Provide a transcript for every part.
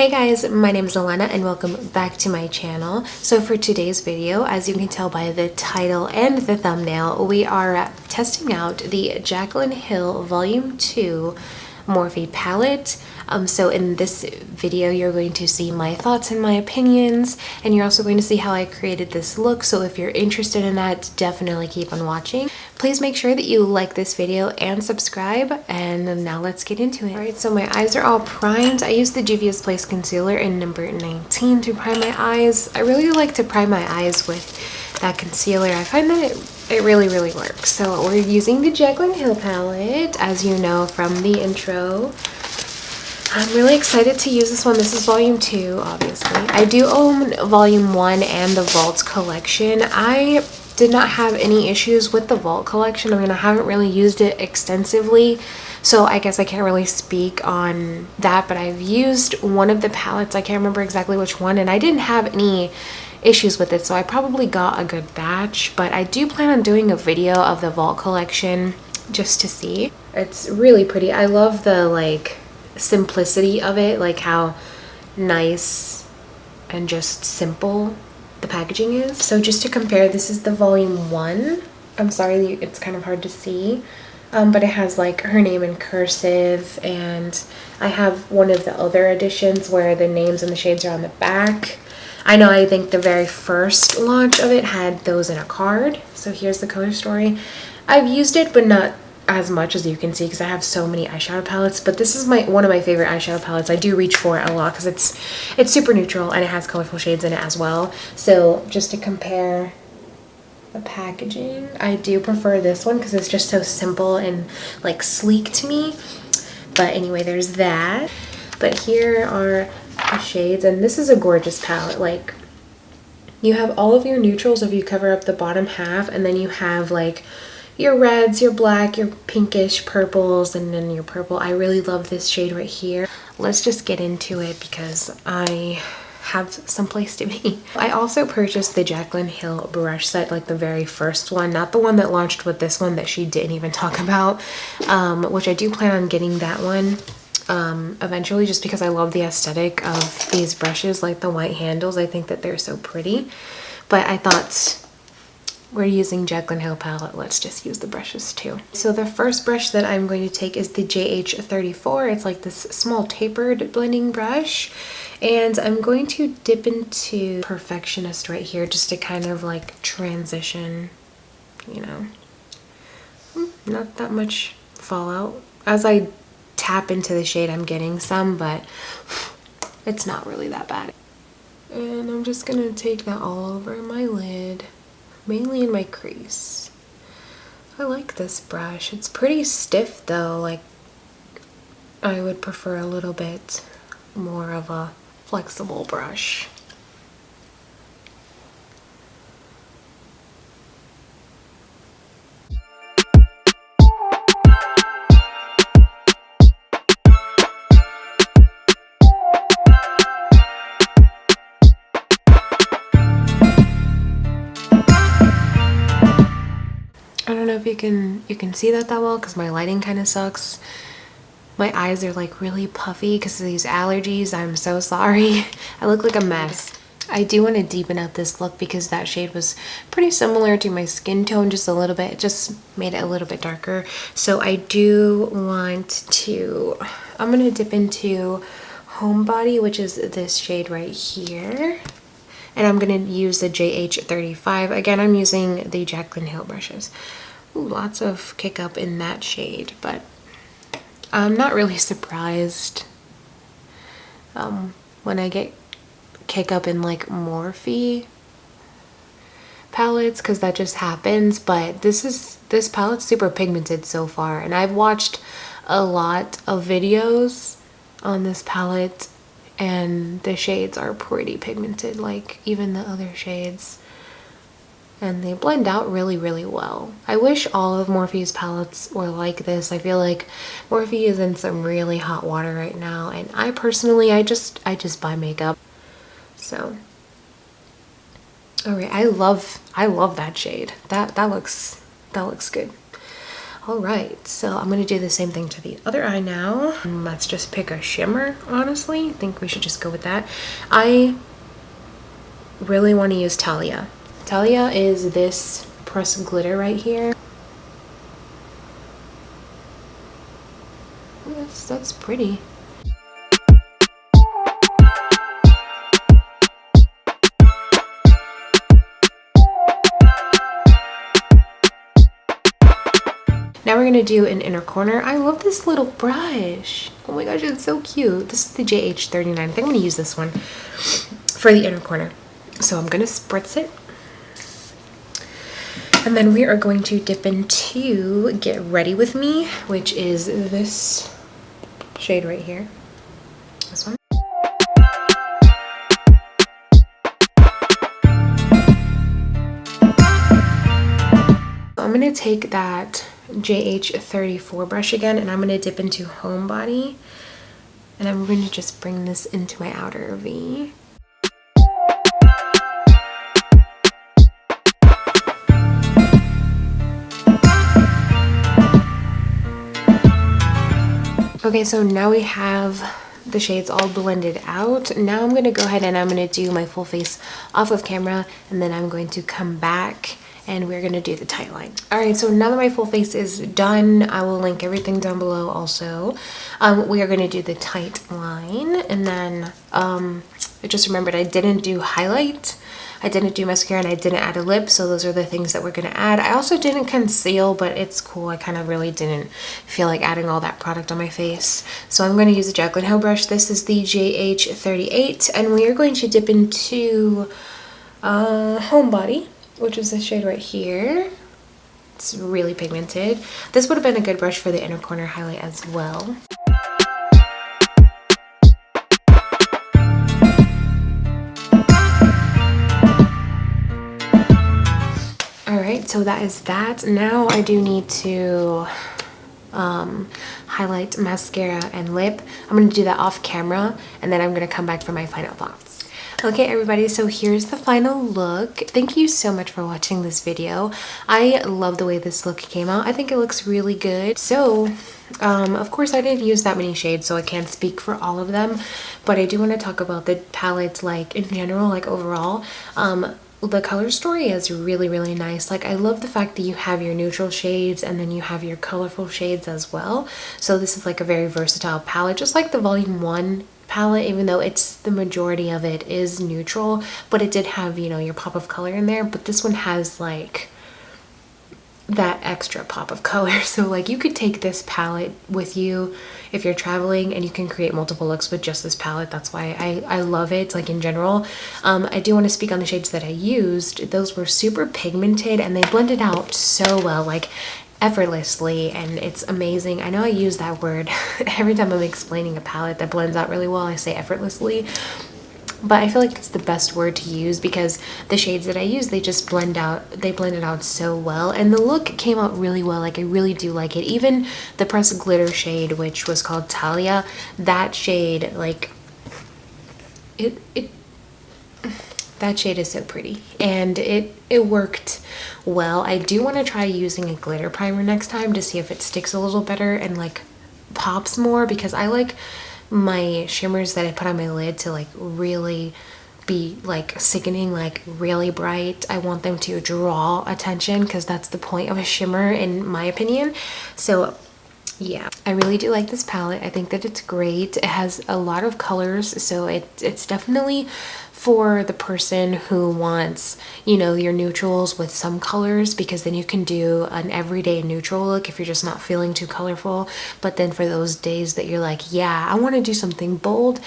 Hey guys, my name is Elena and welcome back to my channel. So for today's video, as you can tell by the title and the thumbnail, we are testing out the Jachlyn Hill Volume 2 Morphe palette. So in this video, you're going to see my thoughts and my opinions, and you're also going to see how I created this look. So if you're interested in that, definitely keep on watching. Please make sure that you like this video and subscribe, and now let's get into it. All right, so my eyes are all primed. I used the Juvias Place concealer in number 19 to prime my eyes. I really like to prime my eyes with that concealer. I find that it really works. So we're using the Jachlyn Hill palette, as you know from the intro. I'm really excited to use this one. This is volume 2, obviously. I do own volume 1 and the Vault collection. I did not have any issues with the Vault collection. I mean, I haven't really used it extensively, so I guess I can't really speak on that, but I've used one of the palettes. I can't remember exactly which one, and I didn't have any issues with it, so I probably got a good batch. But I do plan on doing a video of the Vault collection just to see. It's really pretty. I love the like simplicity of it, like how nice and just simple the packaging is. So just to compare, this is the volume 1. I'm sorry, it's kind of hard to see, but it has like her name in cursive, and I have one of the other editions where the names and the shades are on the back. I think the very first launch of it had those in a card. So here's the color story. I've used it, but not as much as you can see because I have so many eyeshadow palettes, but this is one of my favorite eyeshadow palettes. I do reach for it a lot because it's super neutral and it has colorful shades in it as well. So just to compare the packaging, I do prefer this one because it's just so simple and like sleek to me. But anyway, there's that. But here are the shades, and this is a gorgeous palette. Like, you have all of your neutrals if you cover up the bottom half, and then you have like your reds, your black, your pinkish purples, and then your purple. I really love this shade right here. Let's just get into it because I have some place to be. I also purchased the Jachlyn Hill brush set, like the very first one, not the one that launched with this one that she didn't even talk about, which I do plan on getting that one eventually, just because I love the aesthetic of these brushes, like the white handles. I think that they're so pretty. But I thought, we're using Jachlyn Hill palette, let's just use the brushes too. So the first brush that I'm going to take is the JH34. It's like this small tapered blending brush, and I'm going to dip into Perfectionist right here just to kind of like transition, you know. Not that much fallout. As I tap into the shade, I'm getting some, but it's not really that bad. And I'm just gonna take that all over my lid, mainly in my crease. I like this brush. It's pretty stiff though. Like, I would prefer a little bit more of a flexible brush. I don't know if you can see that well because my lighting kind of sucks. My eyes are like really puffy because of these allergies. I'm so sorry. I look like a mess. I do want to deepen out this look because that shade was pretty similar to my skin tone, just a little bit. It just made it a little bit darker. So I do want to, I'm going to dip into Homebody, which is this shade right here. And I'm going to use the JH35. Again, I'm using the Jachlyn Hill brushes. Ooh, lots of kick up in that shade, but I'm not really surprised when I get kick up in like Morphe palettes, because that just happens. But this palette's super pigmented so far, and I've watched a lot of videos on this palette, and the shades are pretty pigmented, like even the other shades, and they blend out really well. I wish all of Morphe's palettes were like this. I feel like Morphe is in some really hot water right now, and I personally, I just buy makeup. So all right, I love that shade. That looks good. All right, so I'm gonna do the same thing to the other eye now. Let's just pick a shimmer, honestly. I think we should just go with that. I really want to use Talia. Talia is this pressed glitter right here. Ooh, that's pretty. Now we're gonna do an inner corner. I love this little brush. Oh my gosh, it's so cute. This is the JH39. I think I'm gonna use this one for the inner corner. So I'm gonna spritz it. And then we are going to dip into Get Ready With Me, which is this shade right here. This one. I'm gonna take that JH34 brush again, and I'm going to dip into Homebody, and I'm going to just bring this into my outer V. Okay, so now we have the shades all blended out. Now I'm going to go ahead and I'm going to do my full face off of camera, and then I'm going to come back and we're gonna do the tight line. All right, so now that my full face is done, I will link everything down below also. We are gonna do the tight line, and then I just remembered I didn't do highlight, I didn't do mascara, and I didn't add a lip, so those are the things that we're gonna add. I also didn't conceal, but it's cool. I kind of really didn't feel like adding all that product on my face. So I'm gonna use a Jachlyn Hill brush. This is the JH38, and we are going to dip into Homebody, which is this shade right here. It's really pigmented. This would have been a good brush for the inner corner highlight as well. All right, so that is that. Now I do need to highlight, mascara, and lip. I'm gonna do that off camera, and then I'm gonna come back for my final thoughts. Okay everybody, so here's the final look. Thank you so much for watching this video. I love the way this look came out. I think it looks really good. So of course I didn't use that many shades, so I can't speak for all of them, but I do want to talk about the palettes, like in general, like overall. The color story is really nice. Like, I love the fact that you have your neutral shades and then you have your colorful shades as well. So this is like a very versatile palette, just like the volume 1 palette, even though it's the majority of it is neutral, but it did have, you know, your pop of color in there. But this one has like that extra pop of color, so like you could take this palette with you if you're traveling, and you can create multiple looks with just this palette. That's why I love it, like in general. I do want to speak on the shades that I used. Those were super pigmented and they blended out so well, like effortlessly, and it's amazing. I know I use that word every time I'm explaining a palette that blends out really well. I say effortlessly, but I feel like it's the best word to use because the shades that I use, they just blend out, they blended out so well, and the look came out really well. Like, I really do like it. Even the pressed glitter shade, which was called Talia, that shade, like that shade is so pretty, and it worked well. I do want to try using a glitter primer next time to see if it sticks a little better and like pops more, because I like my shimmers that I put on my lid to like really be like sickening, like really bright. I want them to draw attention because that's the point of a shimmer in my opinion. So yeah, I really do like this palette. I think that it's great. It has a lot of colors, so it's definitely for the person who wants, you know, your neutrals with some colors, because then you can do an everyday neutral look if you're just not feeling too colorful. But then for those days that you're like, yeah, I want to do something bold,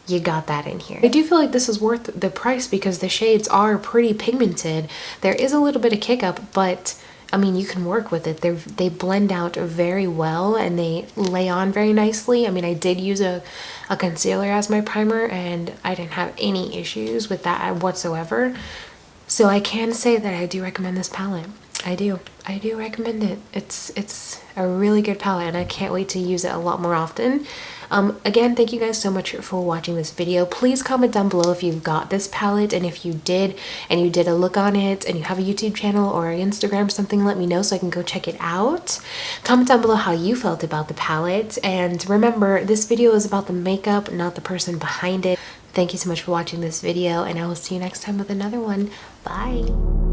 you got that in here. I do feel like this is worth the price because the shades are pretty pigmented. There is a little bit of kick up, but I mean, you can work with it. They blend out very well and they lay on very nicely. I mean, I did use a concealer as my primer and I didn't have any issues with that whatsoever. So I can say that I do recommend this palette. I do recommend it. It's a really good palette and I can't wait to use it a lot more often. Again, thank you guys so much for watching this video. Please comment down below if you've got this palette, and if you did and you did a look on it and you have a YouTube channel or Instagram or something, let me know so I can go check it out. Comment down below how you felt about the palette, and remember, this video is about the makeup, not the person behind it. Thank you so much for watching this video, and I will see you next time with another one. Bye.